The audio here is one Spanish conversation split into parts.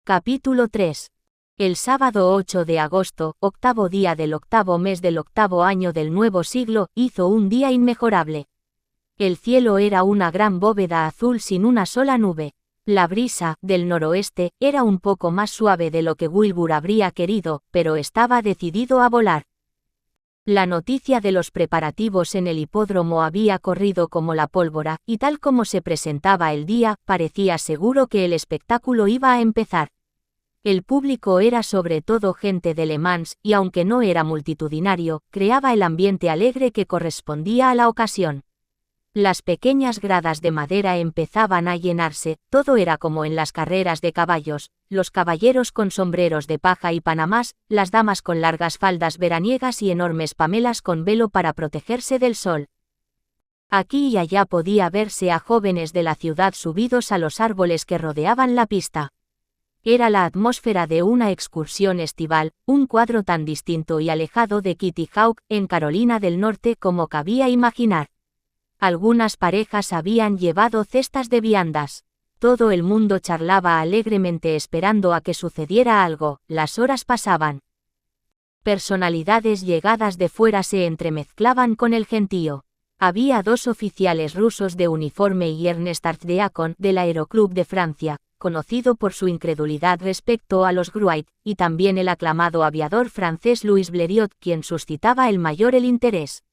Capítulo 3. El sábado 8 de agosto, octavo día del octavo mes del octavo año del nuevo siglo, hizo un día inmejorable. El cielo era una gran bóveda azul sin una sola nube. La brisa, del noroeste, era un poco más suave de lo que Wilbur habría querido, pero estaba decidido a volar. La noticia de los preparativos en el hipódromo había corrido como la pólvora, y tal como se presentaba el día, parecía seguro que el espectáculo iba a empezar. El público era sobre todo gente de Le Mans, y aunque no era multitudinario, creaba el ambiente alegre que correspondía a la ocasión. Las pequeñas gradas de madera empezaban a llenarse, todo era como en las carreras de caballos, los caballeros con sombreros de paja y panamás, las damas con largas faldas veraniegas y enormes pamelas con velo para protegerse del sol. Aquí y allá podía verse a jóvenes de la ciudad subidos a los árboles que rodeaban la pista. Era la atmósfera de una excursión estival, un cuadro tan distinto y alejado de Kitty Hawk, en Carolina del Norte como cabía imaginar. Algunas parejas habían llevado cestas de viandas. Todo el mundo charlaba alegremente esperando a que sucediera algo, las horas pasaban. Personalidades llegadas de fuera se entremezclaban con el gentío. Había dos oficiales rusos de uniforme y Ernest Artdeacon, del Aeroclub de Francia, conocido por su incredulidad respecto a los Wright, y también el aclamado aviador francés Louis Blériot, quien suscitaba el mayor el interés.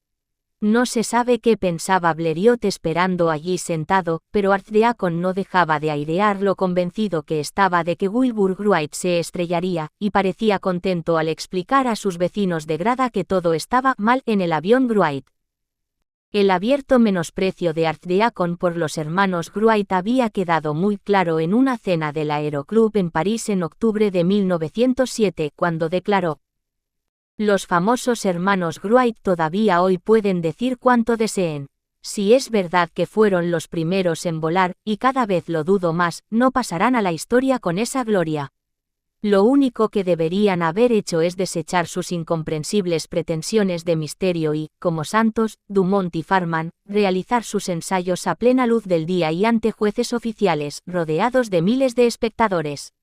No se sabe qué pensaba Blériot esperando allí sentado, pero Artdeacon no dejaba de airear lo convencido que estaba de que Wilbur Wright se estrellaría, y parecía contento al explicar a sus vecinos de grada que todo estaba mal en el avión Wright. El abierto menosprecio de Artdeacon por los hermanos Wright había quedado muy claro en una cena del Aeroclub en París en octubre de 1907, cuando declaró: "Los famosos hermanos Wright todavía hoy pueden decir cuanto deseen. Si es verdad que fueron los primeros en volar, y cada vez lo dudo más, no pasarán a la historia con esa gloria. Lo único que deberían haber hecho es desechar sus incomprensibles pretensiones de misterio y, como Santos, Dumont y Farman, realizar sus ensayos a plena luz del día y ante jueces oficiales, rodeados de miles de espectadores".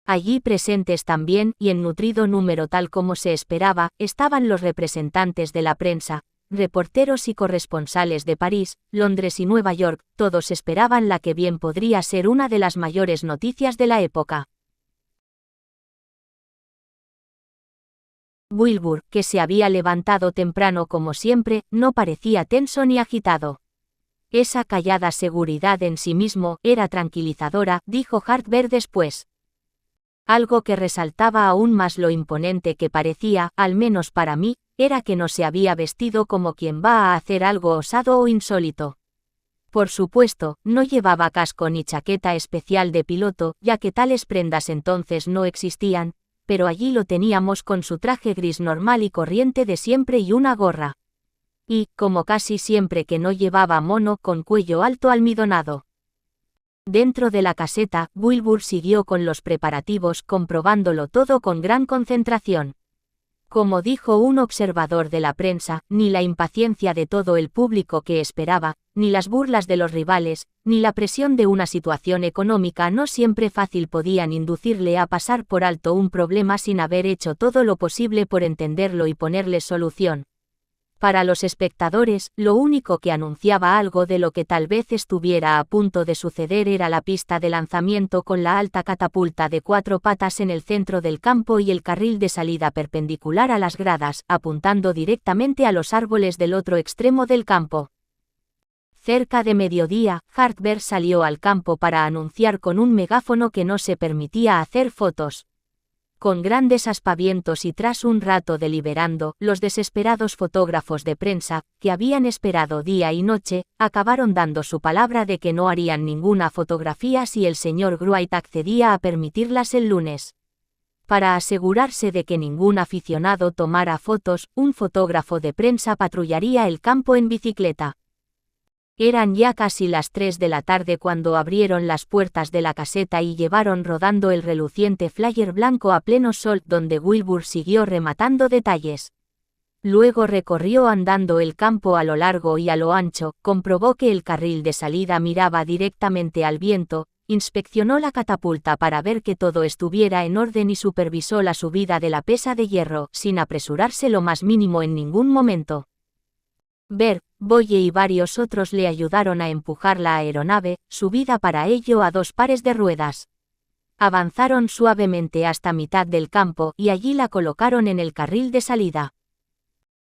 Allí presentes también, y en nutrido número tal como se esperaba, estaban los representantes de la prensa, reporteros y corresponsales de París, Londres y Nueva York, todos esperaban la que bien podría ser una de las mayores noticias de la época. Wilbur, que se había levantado temprano como siempre, no parecía tenso ni agitado. Esa callada seguridad en sí mismo era tranquilizadora, dijo Harbert después. Algo que resaltaba aún más lo imponente que parecía, al menos para mí, era que no se había vestido como quien va a hacer algo osado o insólito. Por supuesto, no llevaba casco ni chaqueta especial de piloto, ya que tales prendas entonces no existían, pero allí lo teníamos con su traje gris normal y corriente de siempre y una gorra. Y, como casi siempre que no llevaba mono, con cuello alto almidonado. Dentro de la caseta, Wilbur siguió con los preparativos, comprobándolo todo con gran concentración. Como dijo un observador de la prensa, ni la impaciencia de todo el público que esperaba, ni las burlas de los rivales, ni la presión de una situación económica no siempre fácil podían inducirle a pasar por alto un problema sin haber hecho todo lo posible por entenderlo y ponerle solución. Para los espectadores, lo único que anunciaba algo de lo que tal vez estuviera a punto de suceder era la pista de lanzamiento con la alta catapulta de 4 patas en el centro del campo y el carril de salida perpendicular a las gradas, apuntando directamente a los árboles del otro extremo del campo. Cerca de mediodía, Harbert salió al campo para anunciar con un megáfono que no se permitía hacer fotos. Con grandes aspavientos y tras un rato deliberando, los desesperados fotógrafos de prensa, que habían esperado día y noche, acabaron dando su palabra de que no harían ninguna fotografía si el señor Wright accedía a permitirlas el lunes. Para asegurarse de que ningún aficionado tomara fotos, un fotógrafo de prensa patrullaría el campo en bicicleta. Eran ya casi las 3 de la tarde cuando abrieron las puertas de la caseta y llevaron rodando el reluciente flyer blanco a pleno sol, donde Wilbur siguió rematando detalles. Luego recorrió andando el campo a lo largo y a lo ancho, comprobó que el carril de salida miraba directamente al viento, inspeccionó la catapulta para ver que todo estuviera en orden y supervisó la subida de la pesa de hierro, sin apresurarse lo más mínimo en ningún momento. Bert, Boye y varios otros le ayudaron a empujar la aeronave, subida para ello a 2 pares de ruedas. Avanzaron suavemente hasta mitad del campo y allí la colocaron en el carril de salida.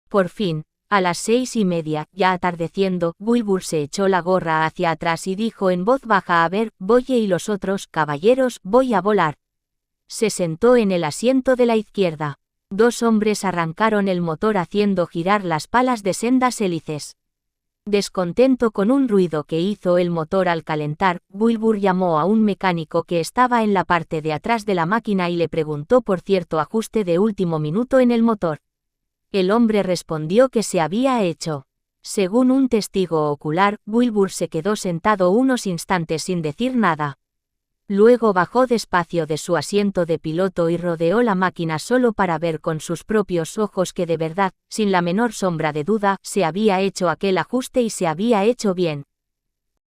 Por fin, a las 6:30, ya atardeciendo, Wilbur se echó la gorra hacia atrás y dijo en voz baja a Bert, Boye y los otros: «Caballeros, voy a volar». Se sentó en el asiento de la izquierda. 2 hombres arrancaron el motor haciendo girar las palas de sendas hélices. Descontento con un ruido que hizo el motor al calentar, Wilbur llamó a un mecánico que estaba en la parte de atrás de la máquina y le preguntó por cierto ajuste de último minuto en el motor. El hombre respondió que se había hecho. Según un testigo ocular, Wilbur se quedó sentado unos instantes sin decir nada. Luego bajó despacio de su asiento de piloto y rodeó la máquina solo para ver con sus propios ojos que de verdad, sin la menor sombra de duda, se había hecho aquel ajuste y se había hecho bien.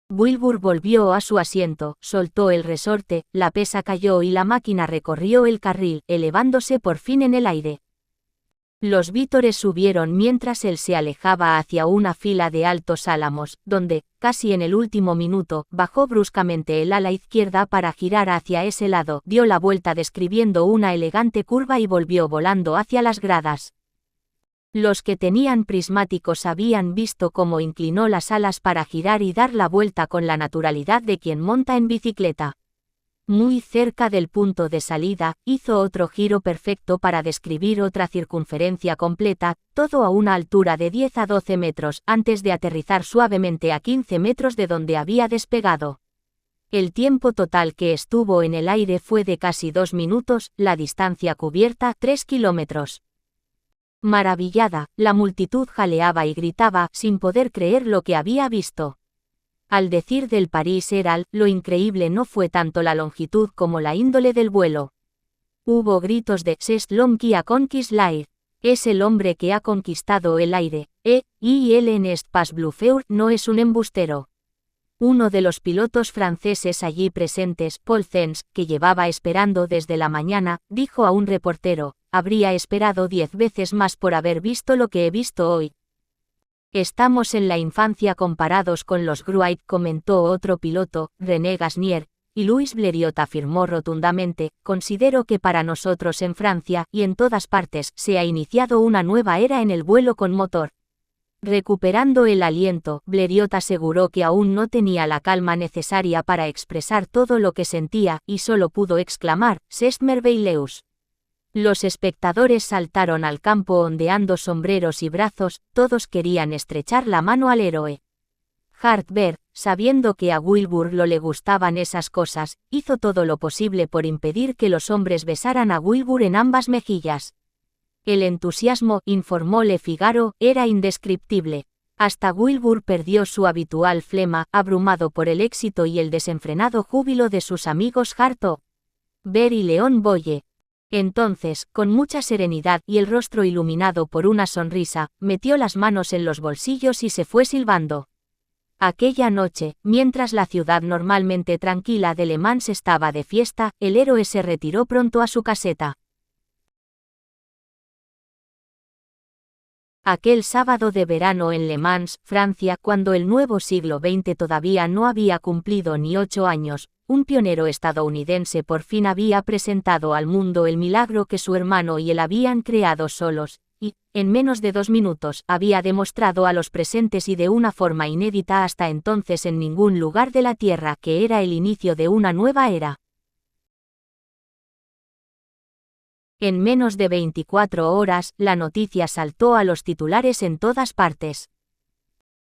Wilbur volvió a su asiento, soltó el resorte, la pesa cayó y la máquina recorrió el carril, elevándose por fin en el aire. Los vítores subieron mientras él se alejaba hacia una fila de altos álamos, donde, casi en el último minuto, bajó bruscamente el ala izquierda para girar hacia ese lado, dio la vuelta describiendo una elegante curva y volvió volando hacia las gradas. Los que tenían prismáticos habían visto cómo inclinó las alas para girar y dar la vuelta con la naturalidad de quien monta en bicicleta. Muy cerca del punto de salida, hizo otro giro perfecto para describir otra circunferencia completa, todo a una altura de 10 a 12 metros, antes de aterrizar suavemente a 15 metros de donde había despegado. El tiempo total que estuvo en el aire fue de casi 2 minutos, la distancia cubierta 3 kilómetros. Maravillada, la multitud jaleaba y gritaba, sin poder creer lo que había visto. Al decir del Paris Herald, lo increíble no fue tanto la longitud como la índole del vuelo. Hubo gritos de «C'est l'homme qui a conquis l'air», es el hombre que ha conquistado el aire, y el n'est pas bluffeur, no es un embustero. Uno de los pilotos franceses allí presentes, Paul Cens, que llevaba esperando desde la mañana, dijo a un reportero: «Habría esperado 10 veces más por haber visto lo que he visto hoy». «Estamos en la infancia comparados con los Wright», comentó otro piloto, René Gasnier, y Louis Blériot afirmó rotundamente: «Considero que para nosotros en Francia, y en todas partes, se ha iniciado una nueva era en el vuelo con motor». Recuperando el aliento, Blériot aseguró que aún no tenía la calma necesaria para expresar todo lo que sentía, y solo pudo exclamar: «C'est merveilleux». Los espectadores saltaron al campo ondeando sombreros y brazos, todos querían estrechar la mano al héroe. Bert, sabiendo que a Wilbur le gustaban esas cosas, hizo todo lo posible por impedir que los hombres besaran a Wilbur en ambas mejillas. El entusiasmo, informó Le Figaro, era indescriptible. Hasta Wilbur perdió su habitual flema, abrumado por el éxito y el desenfrenado júbilo de sus amigos Bert y Leon Boye. Entonces, con mucha serenidad y el rostro iluminado por una sonrisa, metió las manos en los bolsillos y se fue silbando. Aquella noche, mientras la ciudad normalmente tranquila de Le Mans estaba de fiesta, el héroe se retiró pronto a su caseta. Aquel sábado de verano en Le Mans, Francia, cuando el nuevo siglo XX todavía no había cumplido ni 8 años, un pionero estadounidense por fin había presentado al mundo el milagro que su hermano y él habían creado solos, y, en menos de 2 minutos, había demostrado a los presentes y de una forma inédita hasta entonces en ningún lugar de la Tierra que era el inicio de una nueva era. En menos de 24 horas, la noticia saltó a los titulares en todas partes.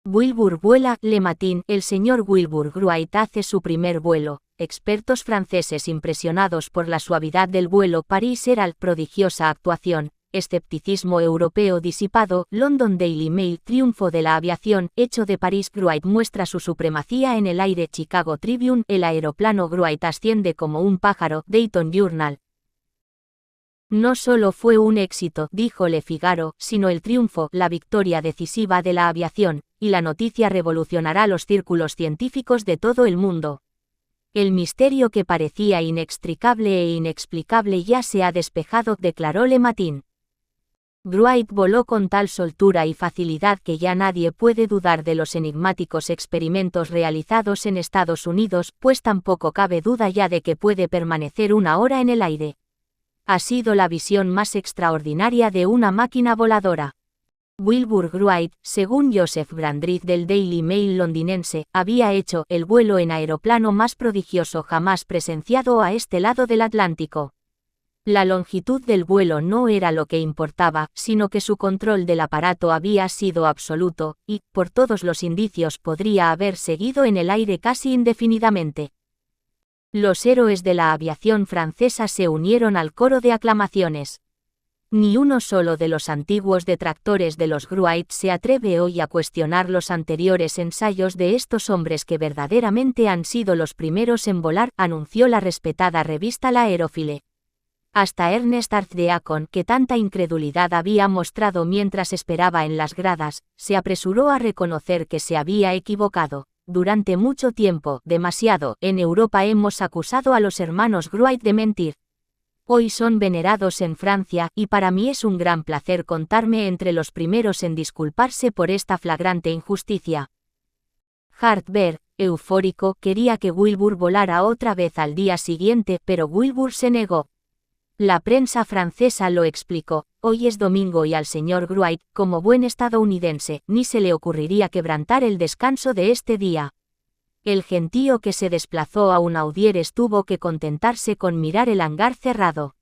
Wilbur vuela, Le Matin, el señor Wilbur Wright hace su primer vuelo. Expertos franceses impresionados por la suavidad del vuelo. Paris Herald, prodigiosa actuación. Escepticismo europeo disipado. London Daily Mail, triunfo de la aviación. Hecho de París. Wright muestra su supremacía en el aire. Chicago Tribune, el aeroplano Wright asciende como un pájaro. Dayton Journal. No solo fue un éxito, dijo Le Figaro, sino el triunfo, la victoria decisiva de la aviación, y la noticia revolucionará los círculos científicos de todo el mundo. El misterio que parecía inextricable e inexplicable ya se ha despejado, declaró Le Matin. Wright voló con tal soltura y facilidad que ya nadie puede dudar de los enigmáticos experimentos realizados en Estados Unidos, pues tampoco cabe duda ya de que puede permanecer una hora en el aire. Ha sido la visión más extraordinaria de una máquina voladora. Wilbur Wright, según Joseph Brandreth del Daily Mail londinense, había hecho el vuelo en aeroplano más prodigioso jamás presenciado a este lado del Atlántico. La longitud del vuelo no era lo que importaba, sino que su control del aparato había sido absoluto, y, por todos los indicios, podría haber seguido en el aire casi indefinidamente. Los héroes de la aviación francesa se unieron al coro de aclamaciones. Ni uno solo de los antiguos detractores de los Wright se atreve hoy a cuestionar los anteriores ensayos de estos hombres que verdaderamente han sido los primeros en volar, anunció la respetada revista La Aerophile. Hasta Ernest Arthdeacon, que tanta incredulidad había mostrado mientras esperaba en las gradas, se apresuró a reconocer que se había equivocado. Durante mucho tiempo, demasiado, en Europa hemos acusado a los hermanos Wright de mentir. Hoy son venerados en Francia, y para mí es un gran placer contarme entre los primeros en disculparse por esta flagrante injusticia. Hart Bear, eufórico, quería que Wilbur volara otra vez al día siguiente, pero Wilbur se negó. La prensa francesa lo explicó: hoy es domingo y al señor Wright, como buen estadounidense, ni se le ocurriría quebrantar el descanso de este día. El gentío que se desplazó a Unaudieres tuvo que contentarse con mirar el hangar cerrado.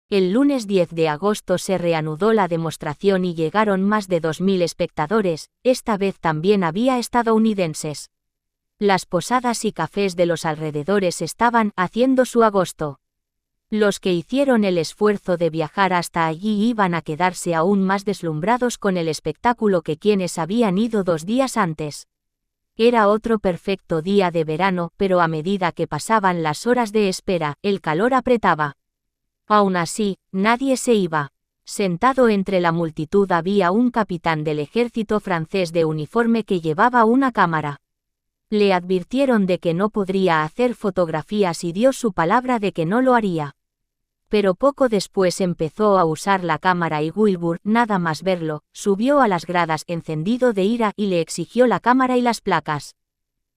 El lunes 10 de agosto se reanudó la demostración y llegaron más de 2000 espectadores, esta vez también había estadounidenses. Las posadas y cafés de los alrededores estaban haciendo su agosto. Los que hicieron el esfuerzo de viajar hasta allí iban a quedarse aún más deslumbrados con el espectáculo que quienes habían ido 2 días antes. Era otro perfecto día de verano, pero a medida que pasaban las horas de espera, el calor apretaba. Aún así, nadie se iba. Sentado entre la multitud había un capitán del ejército francés de uniforme que llevaba una cámara. Le advirtieron de que no podría hacer fotografías y dio su palabra de que no lo haría. Pero poco después empezó a usar la cámara y Wilbur, nada más verlo, subió a las gradas encendido de ira y le exigió la cámara y las placas.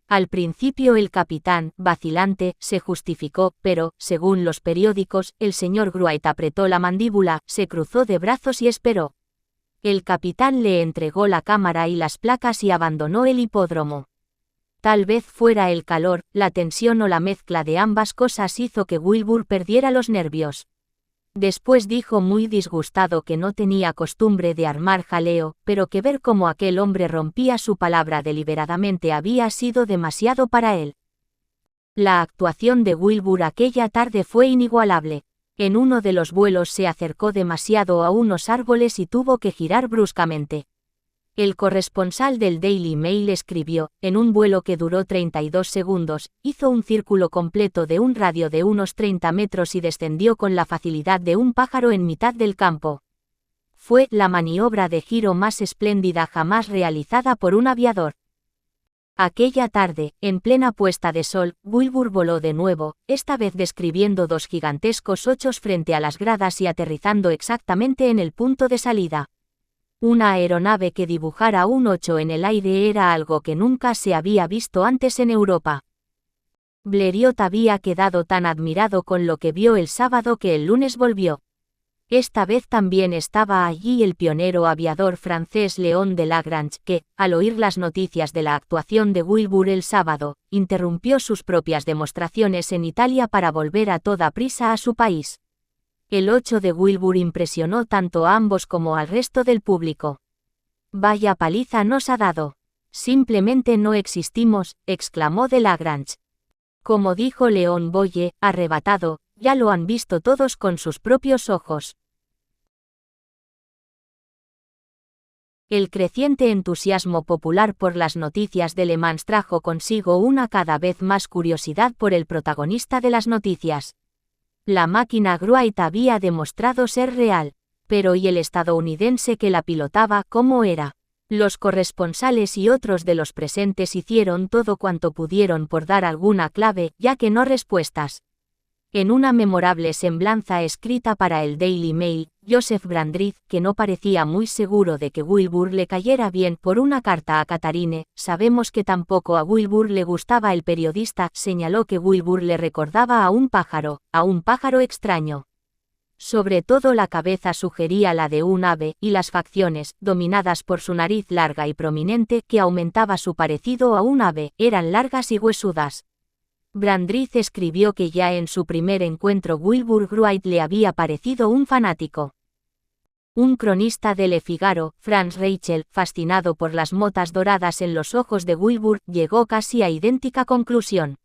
Al principio el capitán, vacilante, se justificó, pero, según los periódicos, el señor Wright apretó la mandíbula, se cruzó de brazos y esperó. El capitán le entregó la cámara y las placas y abandonó el hipódromo. Tal vez fuera el calor, la tensión o la mezcla de ambas cosas hizo que Wilbur perdiera los nervios. Después dijo muy disgustado que no tenía costumbre de armar jaleo, pero que ver cómo aquel hombre rompía su palabra deliberadamente había sido demasiado para él. La actuación de Wilbur aquella tarde fue inigualable. En uno de los vuelos se acercó demasiado a unos árboles y tuvo que girar bruscamente. El corresponsal del Daily Mail escribió: en un vuelo que duró 32 segundos, hizo un círculo completo de un radio de unos 30 metros y descendió con la facilidad de un pájaro en mitad del campo. Fue la maniobra de giro más espléndida jamás realizada por un aviador. Aquella tarde, en plena puesta de sol, Wilbur voló de nuevo, esta vez describiendo 2 gigantescos ochos frente a las gradas y aterrizando exactamente en el punto de salida. Una aeronave que dibujara un 8 en el aire era algo que nunca se había visto antes en Europa. Blériot había quedado tan admirado con lo que vio el sábado que el lunes volvió. Esta vez también estaba allí el pionero aviador francés Léon de Lagrange, que, al oír las noticias de la actuación de Wilbur el sábado, interrumpió sus propias demostraciones en Italia para volver a toda prisa a su país. El 8 de Wilbur impresionó tanto a ambos como al resto del público. «Vaya paliza nos ha dado. Simplemente no existimos», exclamó de Lagrange. Como dijo León Boye, arrebatado, «ya lo han visto todos con sus propios ojos». El creciente entusiasmo popular por las noticias de Le Mans trajo consigo una cada vez más curiosidad por el protagonista de las noticias. La máquina Wright había demostrado ser real, pero ¿y el estadounidense que la pilotaba, cómo era? Los corresponsales y otros de los presentes hicieron todo cuanto pudieron por dar alguna clave, ya que no respuestas. En una memorable semblanza escrita para el Daily Mail, Joseph Brandreth, que no parecía muy seguro de que Wilbur le cayera bien por una carta a Catharine, sabemos que tampoco a Wilbur le gustaba el periodista, señaló que Wilbur le recordaba a un pájaro extraño. Sobre todo la cabeza sugería la de un ave, y las facciones, dominadas por su nariz larga y prominente, que aumentaba su parecido a un ave, eran largas y huesudas. Brandreth escribió que ya en su primer encuentro Wilbur Wright le había parecido un fanático. Un cronista de Le Figaro, Franz Reichel, fascinado por las motas doradas en los ojos de Wilbur, llegó casi a idéntica conclusión.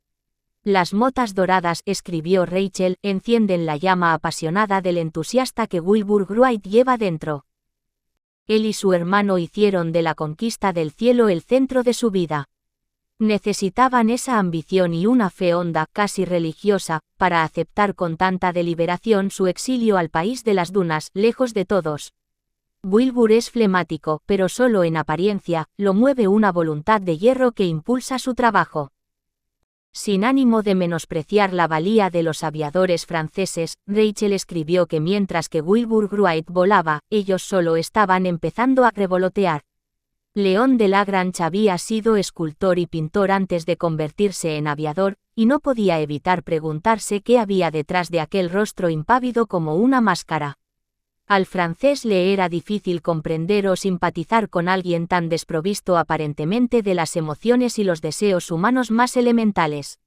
Las motas doradas, escribió Reichel, encienden la llama apasionada del entusiasta que Wilbur Wright lleva dentro. Él y su hermano hicieron de la conquista del cielo el centro de su vida. Necesitaban esa ambición y una fe honda, casi religiosa, para aceptar con tanta deliberación su exilio al país de las dunas, lejos de todos. Wilbur es flemático, pero solo en apariencia, lo mueve una voluntad de hierro que impulsa su trabajo. Sin ánimo de menospreciar la valía de los aviadores franceses, Reichel escribió que mientras que Wilbur Wright volaba, ellos solo estaban empezando a revolotear. Léon de Lagrange había sido escultor y pintor antes de convertirse en aviador, y no podía evitar preguntarse qué había detrás de aquel rostro impávido como una máscara. Al francés le era difícil comprender o simpatizar con alguien tan desprovisto aparentemente de las emociones y los deseos humanos más elementales.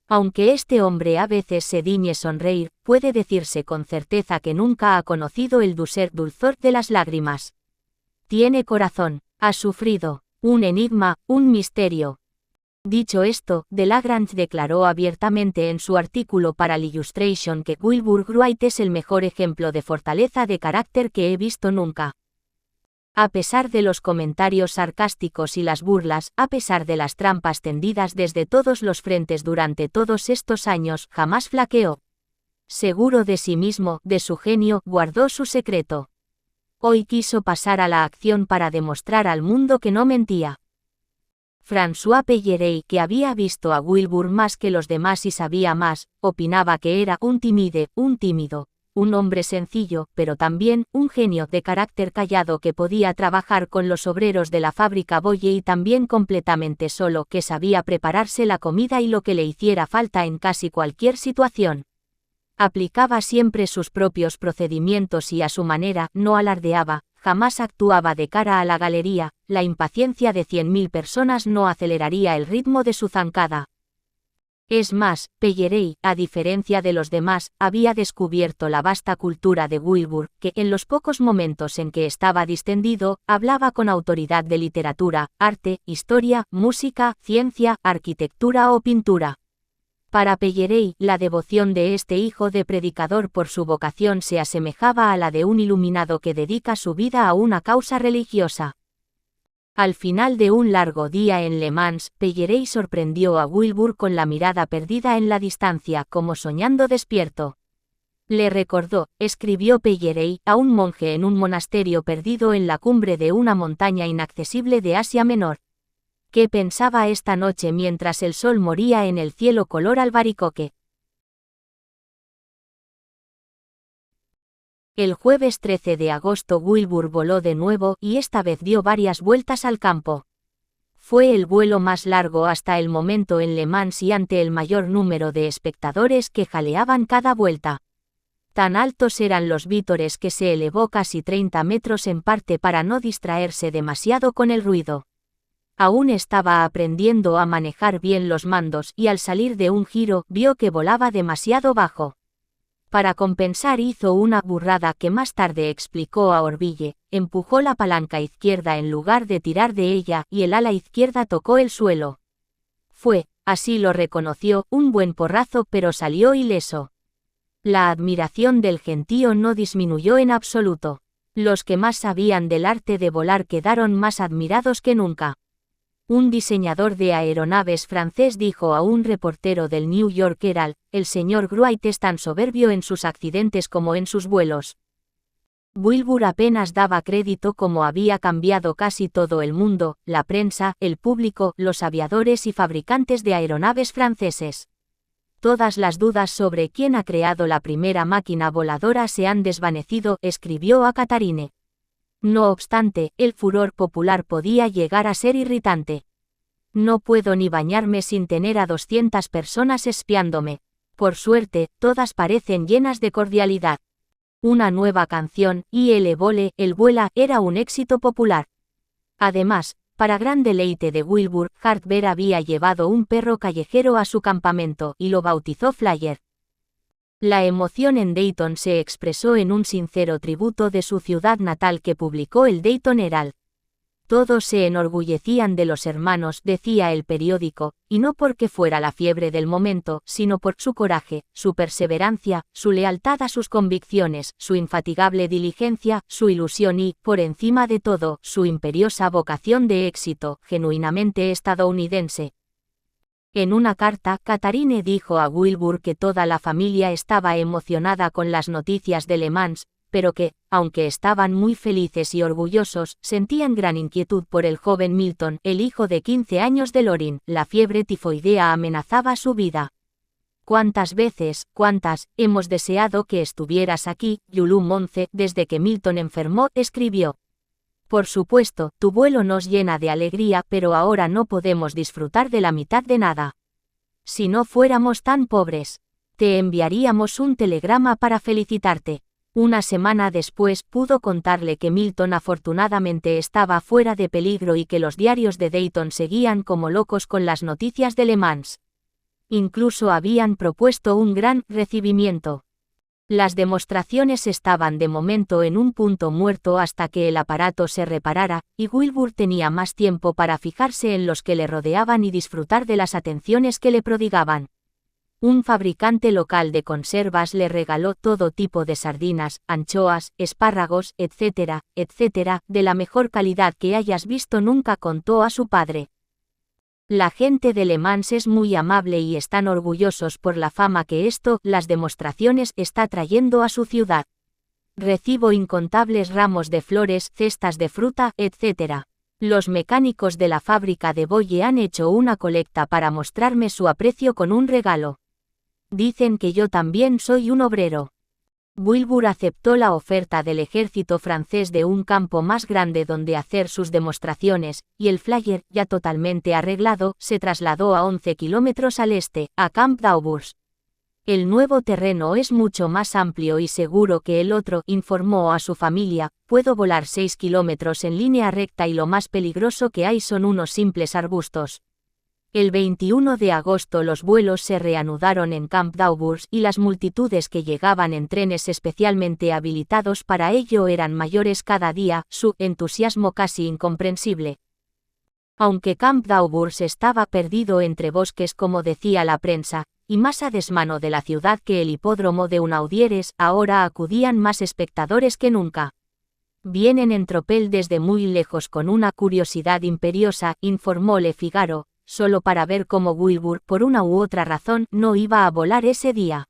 Aunque este hombre a veces se diñe sonreír, puede decirse con certeza que nunca ha conocido el dulzor de las lágrimas. Tiene corazón. Ha sufrido. Un enigma, un misterio. Dicho esto, de Lagrange declaró abiertamente en su artículo para l'Illustration que Wilbur Wright es el mejor ejemplo de fortaleza de carácter que he visto nunca. A pesar de los comentarios sarcásticos y las burlas, a pesar de las trampas tendidas desde todos los frentes durante todos estos años, jamás flaqueó. Seguro de sí mismo, de su genio, guardó su secreto. Hoy quiso pasar a la acción para demostrar al mundo que no mentía. François Pellerey, que había visto a Wilbur más que los demás y sabía más, opinaba que era un tímido, un hombre sencillo, pero también un genio de carácter callado que podía trabajar con los obreros de la fábrica Boye y también completamente solo, que sabía prepararse la comida y lo que le hiciera falta en casi cualquier situación. Aplicaba siempre sus propios procedimientos y a su manera, no alardeaba, jamás actuaba de cara a la galería, la impaciencia de 100.000 personas no aceleraría el ritmo de su zancada. Es más, Pellerey, a diferencia de los demás, había descubierto la vasta cultura de Wilbur, que, en los pocos momentos en que estaba distendido, hablaba con autoridad de literatura, arte, historia, música, ciencia, arquitectura o pintura. Para Pellerey, la devoción de este hijo de predicador por su vocación se asemejaba a la de un iluminado que dedica su vida a una causa religiosa. Al final de un largo día en Le Mans, Pellerey sorprendió a Wilbur con la mirada perdida en la distancia, como soñando despierto. Le recordó, escribió Pellerey, a un monje en un monasterio perdido en la cumbre de una montaña inaccesible de Asia Menor. ¿Qué pensaba esta noche mientras el sol moría en el cielo color albaricoque? El jueves 13 de agosto Wilbur voló de nuevo y esta vez dio varias vueltas al campo. Fue el vuelo más largo hasta el momento en Le Mans y ante el mayor número de espectadores que jaleaban cada vuelta. Tan altos eran los vítores que se elevó casi 30 metros en parte para no distraerse demasiado con el ruido. Aún estaba aprendiendo a manejar bien los mandos y al salir de un giro vio que volaba demasiado bajo. Para compensar hizo una burrada que más tarde explicó a Orville, empujó la palanca izquierda en lugar de tirar de ella y el ala izquierda tocó el suelo. Fue, así lo reconoció, un buen porrazo pero salió ileso. La admiración del gentío no disminuyó en absoluto. Los que más sabían del arte de volar quedaron más admirados que nunca. Un diseñador de aeronaves francés dijo a un reportero del New York Herald, el señor Wright es tan soberbio en sus accidentes como en sus vuelos. Wilbur apenas daba crédito como había cambiado casi todo el mundo, la prensa, el público, los aviadores y fabricantes de aeronaves franceses. Todas las dudas sobre quién ha creado la primera máquina voladora se han desvanecido, escribió a Catherine. No obstante, el furor popular podía llegar a ser irritante. No puedo ni bañarme sin tener a 200 personas espiándome. Por suerte, todas parecen llenas de cordialidad. Una nueva canción, y el vuela, era un éxito popular. Además, para gran deleite de Wilbur, Hart-Bear había llevado un perro callejero a su campamento y lo bautizó Flyer. La emoción en Dayton se expresó en un sincero tributo de su ciudad natal que publicó el Dayton Herald. Todos se enorgullecían de los hermanos, decía el periódico, y no porque fuera la fiebre del momento, sino por su coraje, su perseverancia, su lealtad a sus convicciones, su infatigable diligencia, su ilusión y, por encima de todo, su imperiosa vocación de éxito, genuinamente estadounidense. En una carta, Catherine dijo a Wilbur que toda la familia estaba emocionada con las noticias de Le Mans, pero que, aunque estaban muy felices y orgullosos, sentían gran inquietud por el joven Milton, el hijo de 15 años de Lorin. La fiebre tifoidea amenazaba su vida. ¿Cuántas veces, hemos deseado que estuvieras aquí, Yulu Monce, desde que Milton enfermó?, escribió. Por supuesto, tu vuelo nos llena de alegría, pero ahora no podemos disfrutar de la mitad de nada. Si no fuéramos tan pobres, te enviaríamos un telegrama para felicitarte. Una semana después pudo contarle que Milton afortunadamente estaba fuera de peligro y que los diarios de Dayton seguían como locos con las noticias de Le Mans. Incluso habían propuesto un gran recibimiento. Las demostraciones estaban de momento en un punto muerto hasta que el aparato se reparara, y Wilbur tenía más tiempo para fijarse en los que le rodeaban y disfrutar de las atenciones que le prodigaban. Un fabricante local de conservas le regaló todo tipo de sardinas, anchoas, espárragos, etcétera, de la mejor calidad que hayas visto nunca, contó a su padre. La gente de Le Mans es muy amable y están orgullosos por la fama que las demostraciones, está trayendo a su ciudad. Recibo incontables ramos de flores, cestas de fruta, etc. Los mecánicos de la fábrica de Boye han hecho una colecta para mostrarme su aprecio con un regalo. Dicen que yo también soy un obrero. Wilbur aceptó la oferta del ejército francés de un campo más grande donde hacer sus demostraciones, y el Flyer, ya totalmente arreglado, se trasladó a 11 kilómetros al este, a Camp Dauburs. El nuevo terreno es mucho más amplio y seguro que el otro, informó a su familia. Puedo volar 6 kilómetros en línea recta y lo más peligroso que hay son unos simples arbustos. El 21 de agosto los vuelos se reanudaron en Camp Dauburs y las multitudes que llegaban en trenes especialmente habilitados para ello eran mayores cada día, su entusiasmo casi incomprensible. Aunque Camp Dauburs estaba perdido entre bosques como decía la prensa, y más a desmano de la ciudad que el hipódromo de Unaudieres, ahora acudían más espectadores que nunca. Vienen en tropel desde muy lejos con una curiosidad imperiosa, informó Le Figaro, solo para ver cómo Wilbur, por una u otra razón, no iba a volar ese día.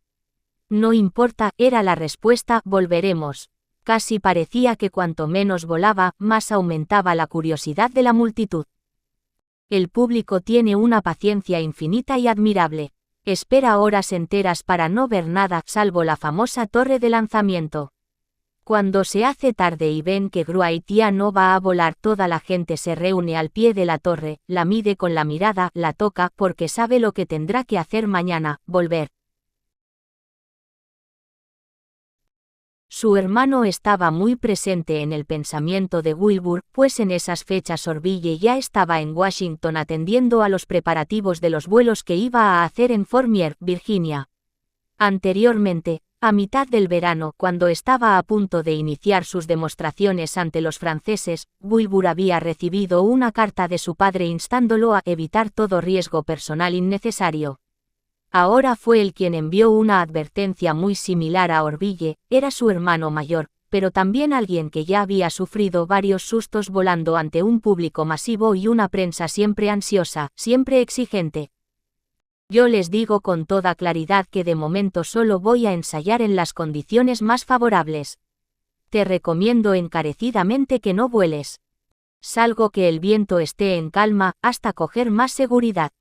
No importa, era la respuesta, volveremos. Casi parecía que cuanto menos volaba, más aumentaba la curiosidad de la multitud. El público tiene una paciencia infinita y admirable. Espera horas enteras para no ver nada, salvo la famosa torre de lanzamiento. Cuando se hace tarde y ven que Wright ya no va a volar, toda la gente se reúne al pie de la torre, la mide con la mirada, la toca, porque sabe lo que tendrá que hacer mañana, volver. Su hermano estaba muy presente en el pensamiento de Wilbur, pues en esas fechas Orville ya estaba en Washington atendiendo a los preparativos de los vuelos que iba a hacer en Fort Meade, Virginia. Anteriormente, a mitad del verano, cuando estaba a punto de iniciar sus demostraciones ante los franceses, Wilbur había recibido una carta de su padre instándolo a evitar todo riesgo personal innecesario. Ahora fue él quien envió una advertencia muy similar a Orville. Era su hermano mayor, pero también alguien que ya había sufrido varios sustos volando ante un público masivo y una prensa siempre ansiosa, siempre exigente. Yo les digo con toda claridad que de momento solo voy a ensayar en las condiciones más favorables. Te recomiendo encarecidamente que no vueles. Salvo que el viento esté en calma, hasta coger más seguridad.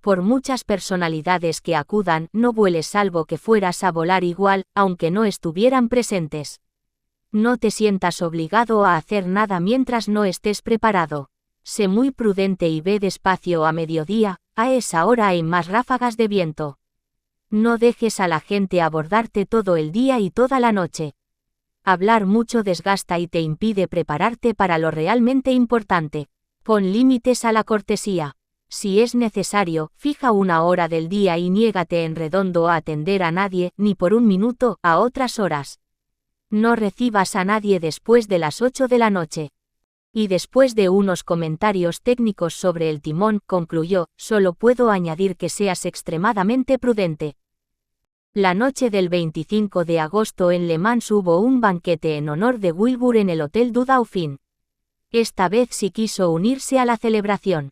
Por muchas personalidades que acudan, no vueles salvo que fueras a volar igual, aunque no estuvieran presentes. No te sientas obligado a hacer nada mientras no estés preparado. Sé muy prudente y ve despacio a mediodía, a esa hora hay más ráfagas de viento. No dejes a la gente abordarte todo el día y toda la noche. Hablar mucho desgasta y te impide prepararte para lo realmente importante. Pon límites a la cortesía. Si es necesario, fija una hora del día y niégate en redondo a atender a nadie, ni por un minuto, a otras horas. No recibas a nadie después de las 8 de la noche. Y después de unos comentarios técnicos sobre el timón, concluyó, solo puedo añadir que seas extremadamente prudente. La noche del 25 de agosto en Le Mans hubo un banquete en honor de Wilbur en el Hotel du Dauphin. Esta vez sí quiso unirse a la celebración.